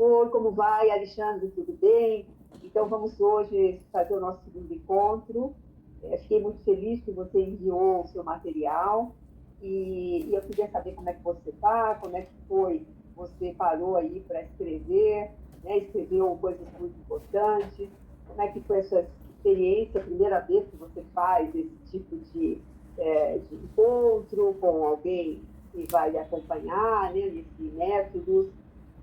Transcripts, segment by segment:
Oi, como vai, Alexandre? Tudo bem? Então, vamos hoje fazer o nosso segundo encontro. Fiquei muito feliz que você enviou o seu material e eu queria saber como é que você está, como é que foi. Você parou aí para escrever, né? Escreveu coisas muito importantes. Como é que foi essa experiência, a primeira vez que você faz esse tipo de encontro com alguém que vai lhe acompanhar, né, nesse método?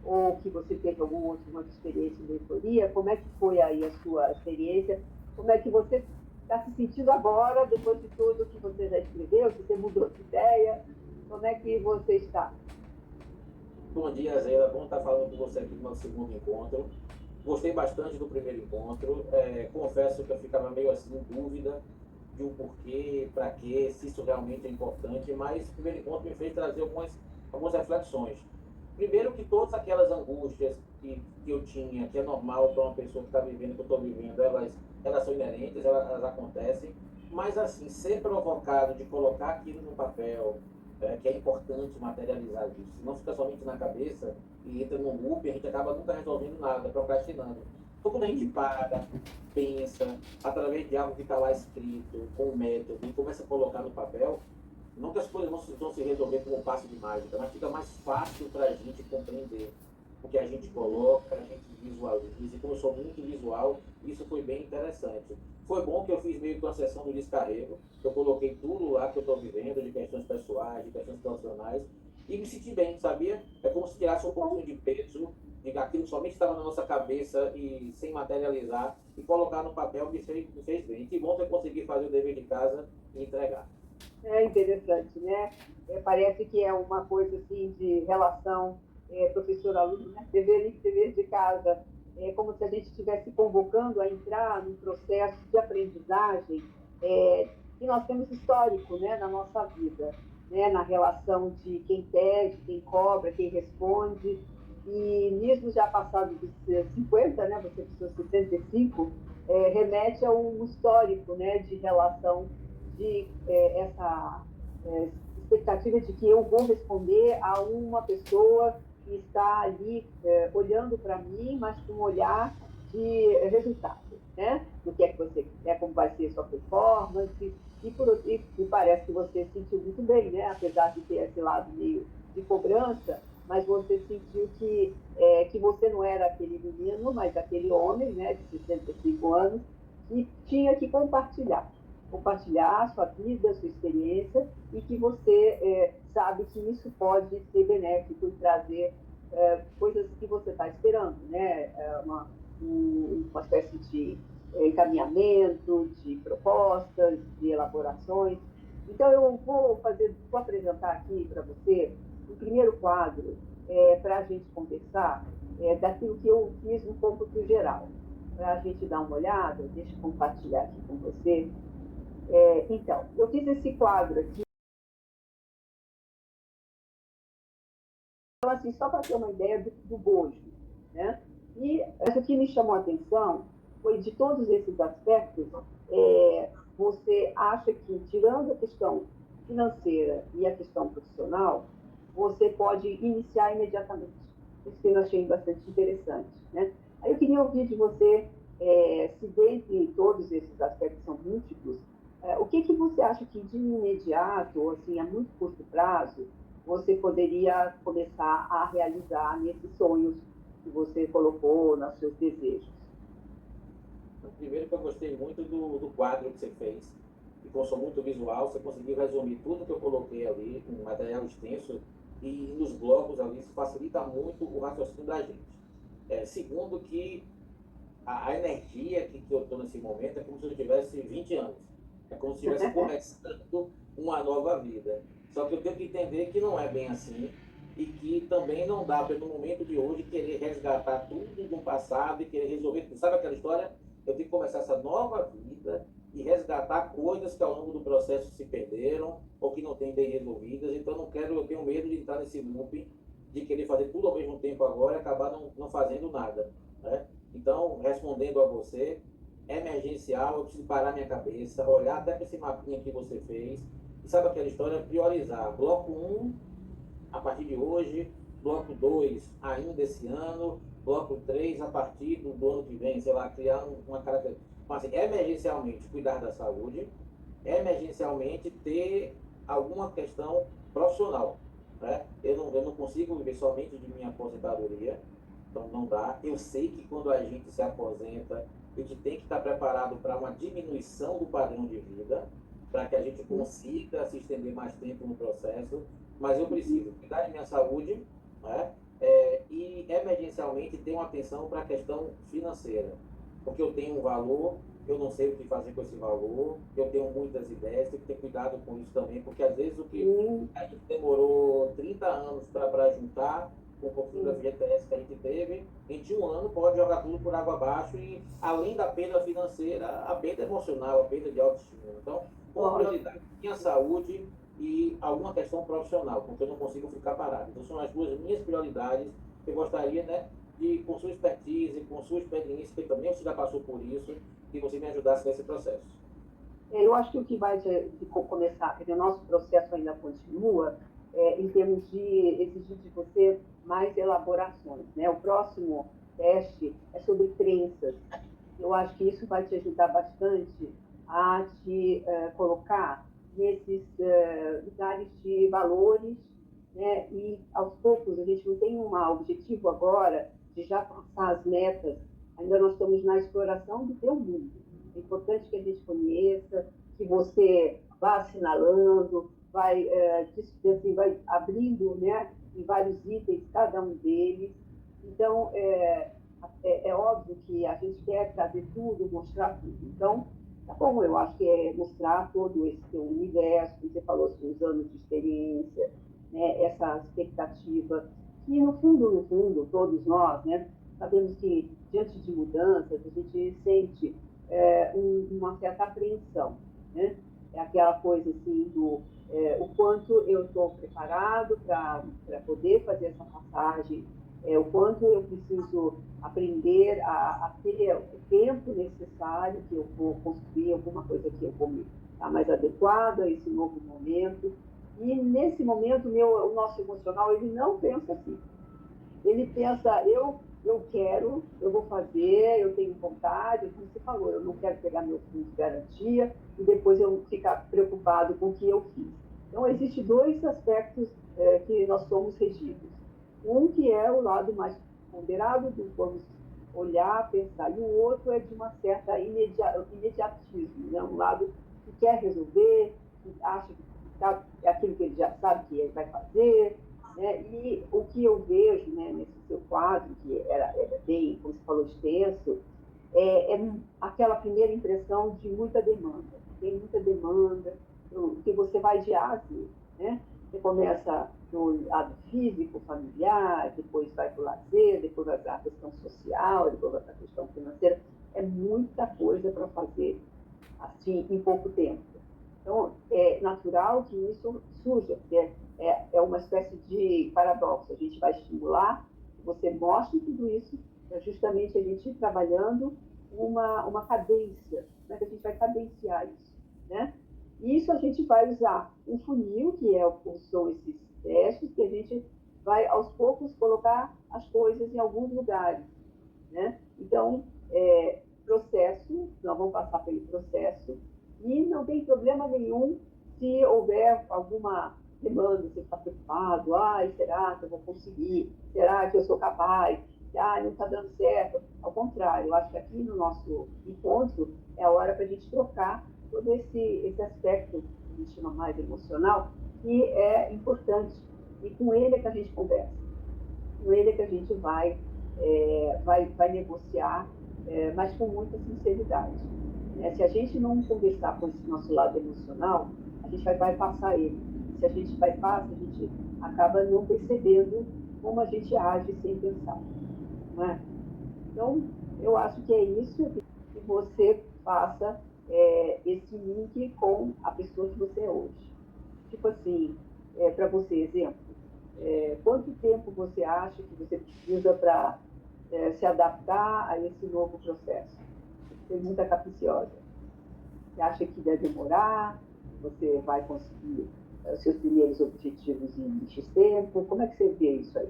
Ou que você teve alguma outra experiência em mentoria? Como é que foi aí a sua experiência? Como é que você está se sentindo agora, depois de tudo que você já escreveu? Se você mudou de ideia, como é que você está? Bom dia, Zé. Bom estar falando com você aqui no nosso segundo encontro. Gostei bastante do primeiro encontro. Confesso que eu ficava meio assim em dúvida de um porquê, para quê, se isso realmente é importante, mas o primeiro encontro me fez trazer algumas reflexões. Primeiro que todas aquelas angústias que eu tinha, que é normal para uma pessoa que está vivendo o que eu estou vivendo, elas são inerentes, elas acontecem, mas assim, ser provocado de colocar aquilo no papel, que é importante materializar isso, não fica somente na cabeça e entra num loop, a gente acaba nunca resolvendo nada, procrastinando. Então quando a gente para, pensa, através de algo que está lá escrito, com um método, e começa a colocar no papel, não que as coisas vão se resolver com um passo de mágica, mas fica mais fácil para a gente compreender o que a gente coloca, a gente visualiza. E como eu sou muito visual, isso foi bem interessante. Foi bom que eu fiz meio que uma sessão do descarrego, que eu coloquei tudo lá que eu estou vivendo, de questões pessoais, de questões profissionais, e me senti bem, sabia? É como se tirasse um pouquinho de peso, de aquilo que somente estava na nossa cabeça e sem materializar, e colocar no papel me fez bem. E que bom que eu consegui fazer o dever de casa e entregar. É interessante, né? Parece que é uma coisa assim de relação professor-aluno, né? Dever de casa. É como se a gente estivesse convocando a entrar num processo de aprendizagem que nós temos histórico, né, na nossa vida, né, na relação de quem pede, quem cobra, quem responde. E nisso já passado dos 50, né, você com seus 65, remete a um histórico, né, de relação de essa expectativa de que eu vou responder a uma pessoa que está ali olhando para mim, mas com um olhar de resultado, né? Do que é que você quer, como vai ser a sua performance, e parece que você sentiu muito bem, né? Apesar de ter esse lado meio de cobrança, mas você sentiu que você não era aquele menino, mas aquele homem, né, de 65 anos, que tinha que compartilhar a sua vida, a sua experiência, e que você sabe que isso pode ser benéfico e trazer coisas que você está esperando, né? Uma espécie de encaminhamento, de propostas, de elaborações. Então, vou apresentar aqui para você o primeiro quadro para a gente conversar daquilo que eu fiz no cômputo geral. Para a gente dar uma olhada, deixa eu compartilhar aqui com você. Então, eu fiz esse quadro aqui, então, assim, só para ter uma ideia do bojo, né? E o que me chamou a atenção foi de todos esses aspectos, você acha que, tirando a questão financeira e a questão profissional, você pode iniciar imediatamente. Isso que eu achei bastante interessante, né? Aí eu queria ouvir de você, se dentre todos esses aspectos são múltiplos, o que você acha que de imediato, ou assim, a muito curto prazo, você poderia começar a realizar nesses sonhos que você colocou nos seus desejos? Primeiro que eu gostei muito do quadro que você fez, e como eu sou muito visual, você conseguiu resumir tudo que eu coloquei ali, um material extenso, e nos blocos ali, isso facilita muito o raciocínio da gente. Segundo que a energia que eu estou nesse momento é como se eu tivesse 20 anos. É como se estivesse começando uma nova vida. Só que eu tenho que entender que não é bem assim e que também não dá para, no momento de hoje, querer resgatar tudo do passado e querer resolver tudo. Sabe aquela história? Eu tenho que começar essa nova vida e resgatar coisas que ao longo do processo se perderam ou que não têm bem resolvidas. Então, eu tenho medo de entrar nesse loop de querer fazer tudo ao mesmo tempo agora e acabar não fazendo nada. Né? Então, respondendo a você, emergencial, eu preciso parar minha cabeça, olhar até para esse mapinha que você fez. E sabe aquela história? Priorizar. Bloco um a partir de hoje, bloco 2 ainda esse ano, bloco 3 a partir do ano que vem, sei lá, criar uma característica. Então, assim, emergencialmente cuidar da saúde, emergencialmente ter alguma questão profissional. Né? Eu não consigo viver somente de minha aposentadoria, então não dá. Eu sei que quando a gente se aposenta, a gente tem que estar preparado para uma diminuição do padrão de vida, para que a gente consiga se estender mais tempo no processo, mas eu preciso cuidar de minha saúde, né? E emergencialmente ter uma atenção para a questão financeira, porque eu tenho um valor, eu não sei o que fazer com esse valor, eu tenho muitas ideias, tenho que ter cuidado com isso também, porque às vezes o que a gente demorou 30 anos para juntar, com o pouquinho da FGTS que a gente teve, em 21 anos pode jogar tudo por água abaixo e, além da perda financeira, a perda emocional, a perda de autoestima. Então, com prioridade, minha saúde e alguma questão profissional, porque eu não consigo ficar parado. Então, são as duas minhas prioridades que eu gostaria, né, de, com sua expertise, com sua experiência, que também você já passou por isso, que você me ajudasse nesse processo. Eu acho que o que vai começar, o nosso processo ainda continua, em termos de exigir de você mais elaborações, né? O próximo teste é sobre crenças. Eu acho que isso vai te ajudar bastante a te colocar nesses lugares de valores, né? E aos poucos, a gente não tem um objetivo agora de já passar as metas, ainda nós estamos na exploração do teu mundo. É importante que a gente conheça, que você vá assinalando, vai abrindo, né, em vários itens, cada um deles. Então, é óbvio que a gente quer trazer tudo, mostrar tudo. Então, tá bom, eu acho que é mostrar todo esse teu universo, que você falou, seus anos de experiência, né, essa expectativa, que no fundo, todos nós, né, sabemos que diante de mudanças, a gente sente uma certa apreensão, né? É aquela coisa assim o quanto eu estou preparado para poder fazer essa passagem, o quanto eu preciso aprender a ter o tempo necessário que eu vou construir alguma coisa que eu vou me estar mais adequada a esse novo momento. E nesse momento, o nosso emocional, ele não pensa assim. Ele pensa, eu quero, eu vou fazer, eu tenho vontade, como você falou, eu não quero pegar meu fundo de garantia e depois eu ficar preocupado com o que eu fiz. Então, existem dois aspectos que nós somos regidos. Um que é o lado mais ponderado, do vamos olhar, pensar, e o outro é de uma certa imediatismo, né? Um lado que quer resolver, que acha que é aquilo que ele já sabe que ele vai fazer, né? E o que eu vejo, né, nesse seu quadro, que era bem, como você falou, extenso, é aquela primeira impressão de muita demanda. Tem muita demanda, que você vai de A a Z, né? Você começa no lado físico, familiar, depois vai para o lazer, depois vai para a questão social, depois vai para a questão financeira. É muita coisa para fazer, assim, em pouco tempo. Então, é natural que isso surja, porque é uma espécie de paradoxo. A gente vai estimular, você mostre tudo isso, para justamente a gente ir trabalhando uma cadência, né? Que a gente vai cadenciar isso, né? E isso a gente vai usar um funil, que são esses testes, que a gente vai, aos poucos, colocar as coisas em alguns lugares, né? Então, processo, nós vamos passar pelo processo, e não tem problema nenhum se houver alguma demanda, você está preocupado, será que eu vou conseguir? Será que eu sou capaz? Não está dando certo. Ao contrário, eu acho que aqui no nosso encontro é a hora para a gente trocar todo esse aspecto que a gente chama mais emocional, que é importante. E com ele é que a gente conversa. Com ele é que a gente vai negociar, mas com muita sinceridade. Se a gente não conversar com esse nosso lado emocional, a gente vai bypassar ele. Se a gente bypassa, a gente acaba não percebendo como a gente age sem pensar. Não é? Então, eu acho que é isso que você faça esse link com a pessoa que você é hoje. Tipo assim, para você, exemplo, quanto tempo você acha que você precisa para se adaptar a esse novo processo? Pergunta capciosa. Você acha que deve demorar? Você vai conseguir os seus primeiros objetivos em X tempo? Como é que você vê isso aí?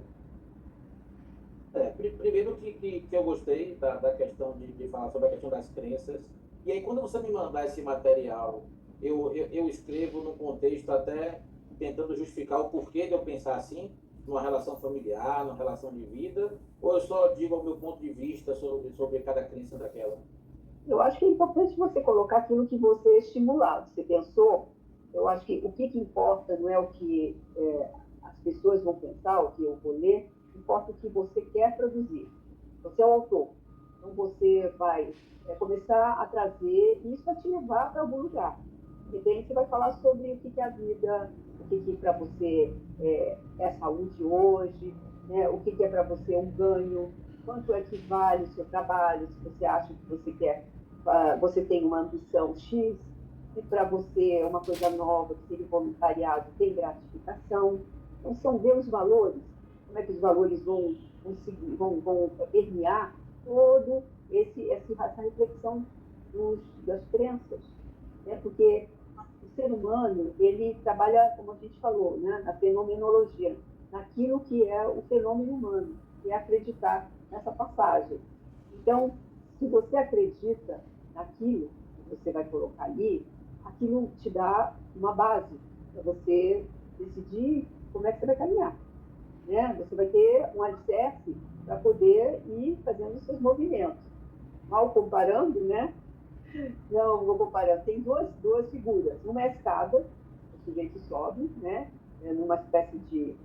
Primeiro que eu gostei da questão de falar sobre a questão das crenças. E aí, quando você me mandar esse material, eu escrevo num contexto até tentando justificar o porquê de eu pensar assim, numa relação familiar, numa relação de vida, ou eu só digo o meu ponto de vista sobre cada crença daquela? Eu acho que é importante você colocar aquilo que você estimular. Você pensou? Eu acho que o que importa não é o que as pessoas vão pensar, o que eu vou ler, importa o que você quer produzir. Você é o autor. Então, você vai começar a trazer, e isso vai te levar para algum lugar. De repente, você vai falar sobre o que é a vida, o que para você é saúde hoje, né? O que é para você um ganho, quanto é que vale o seu trabalho, se você acha que você quer, você tem uma ambição X, se para você é uma coisa nova, que seria voluntariado, tem gratificação. Então, são ver os valores, como é que os valores vão permear todo essa reflexão das crenças, né? Porque o ser humano, ele trabalha, como a gente falou, né, na fenomenologia, naquilo que é o fenômeno humano, que é acreditar nessa passagem. Então, se você acredita naquilo que você vai colocar ali, aquilo te dá uma base para você decidir como é que você vai caminhar, né? Você vai ter um alicerce para poder ir fazendo os seus movimentos. Mal comparando, né? Não, vou comparar. Tem duas figuras. Uma é a escada, o sujeito sobe, né? Numa espécie de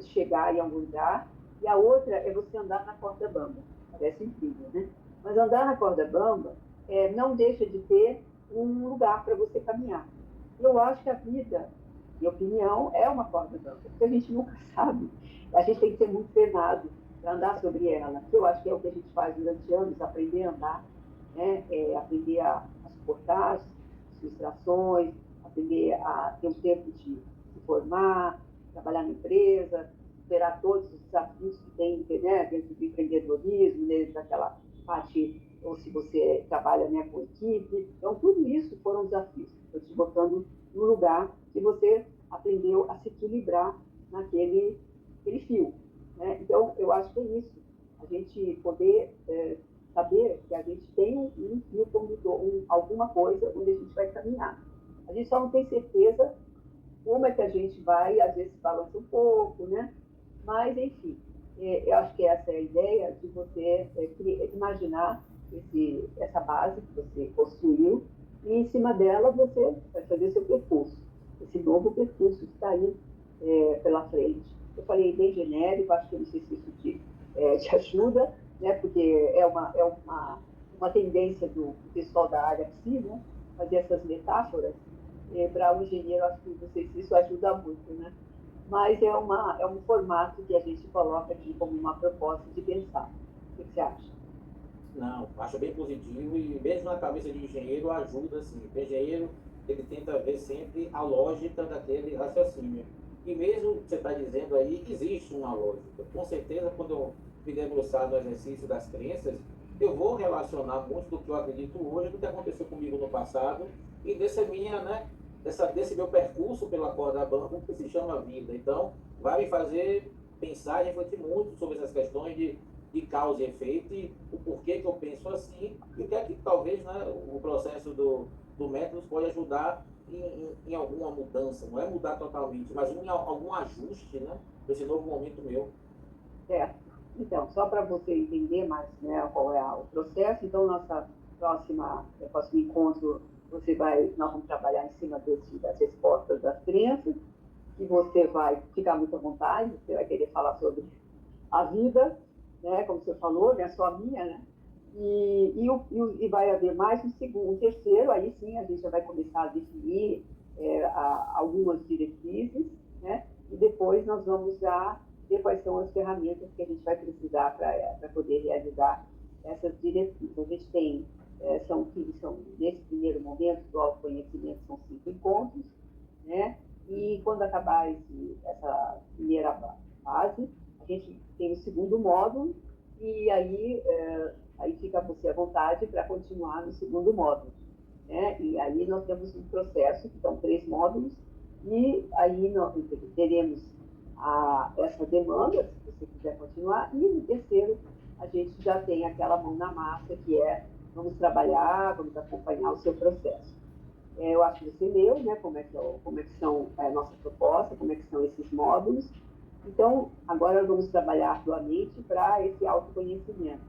chegar em algum lugar. E a outra é você andar na corda bamba. Parece incrível, né? Mas andar na corda bamba não deixa de ter um lugar para você caminhar. Eu acho que a vida, minha opinião, é uma corda bamba, porque a gente nunca sabe. A gente tem que ser muito treinado para andar sobre ela. Eu acho que é o que a gente faz durante anos, aprender a andar, né? Aprender a suportar as frustrações, aprender a ter um tempo de se formar, trabalhar na empresa, superar todos os desafios que tem, né, dentro do empreendedorismo, dentro daquela parte, ou se você trabalha, né, com equipe. Então, tudo isso foram desafios. Estou te botando no lugar que você aprendeu a se equilibrar aquele fio, né? Então, eu acho que é isso. A gente poder saber que a gente tem um fio condutor, alguma coisa onde a gente vai caminhar. A gente só não tem certeza como é que a gente vai, às vezes balança um pouco, né? Mas, enfim, eu acho que essa é a ideia de você imaginar essa base que você construiu e, em cima dela, você vai fazer seu percurso, esse novo percurso que está aí pela frente. Eu falei bem genérico, acho que não sei se isso te ajuda, né? Porque uma tendência do pessoal da área psi, né? Fazer essas metáforas. Para o engenheiro, acho que não sei se isso ajuda muito, né? Mas é um formato que a gente coloca aqui como uma proposta de pensar. O que você acha? Não, acho bem positivo e mesmo na cabeça de engenheiro ajuda, sim. O engenheiro, ele tenta ver sempre a lógica daquele raciocínio. E mesmo você está dizendo aí, existe uma lógica. Com certeza, quando eu me debruçar no exercício das crenças, eu vou relacionar muito do que eu acredito hoje, do que aconteceu comigo no passado e desse meu percurso pela corda bamba que se chama vida. Então, vai me fazer pensar e refletir muito sobre essas questões de causa e efeito e o porquê que eu penso assim e o que é que talvez, né, o processo do método pode ajudar em alguma mudança. Não é mudar totalmente, mas em algum ajuste, né, para esse novo momento meu. Certo. Então, só para você entender mais, né, qual é o processo, então, nossa próximo encontro, nós vamos trabalhar em cima das respostas das crianças, que você vai ficar muito à vontade, você vai querer falar sobre a vida, né, como você falou, não é só a minha, né? E vai haver mais um terceiro, aí sim a gente já vai começar a definir algumas diretrizes, né? E depois nós vamos já ver quais são as ferramentas que a gente vai precisar para poder realizar essas diretrizes. A gente tem, nesse primeiro momento do autoconhecimento, são 5 encontros, né? E quando acabar essa primeira fase, a gente tem o segundo módulo, e aí fica você à vontade para continuar no segundo módulo, né? E aí nós temos um processo, que são 3 módulos, e aí nós teremos essa demanda, se você quiser continuar, e no terceiro, a gente já tem aquela mão na massa, que é vamos trabalhar, vamos acompanhar o seu processo. Eu acho que você leu, né, como é que são a nossa proposta, como é que são esses módulos. Então, agora vamos trabalhar arduamente para esse autoconhecimento,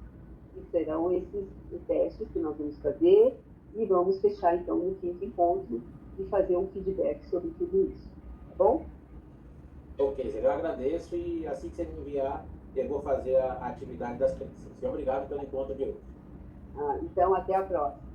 que serão esses testes que nós vamos fazer, e vamos fechar, então, no quinto encontro e fazer um feedback sobre tudo isso, tá bom? Ok, Zé, eu agradeço e assim que você me enviar, eu vou fazer a atividade das crenças. Obrigado pelo encontro de hoje. Então, até a próxima.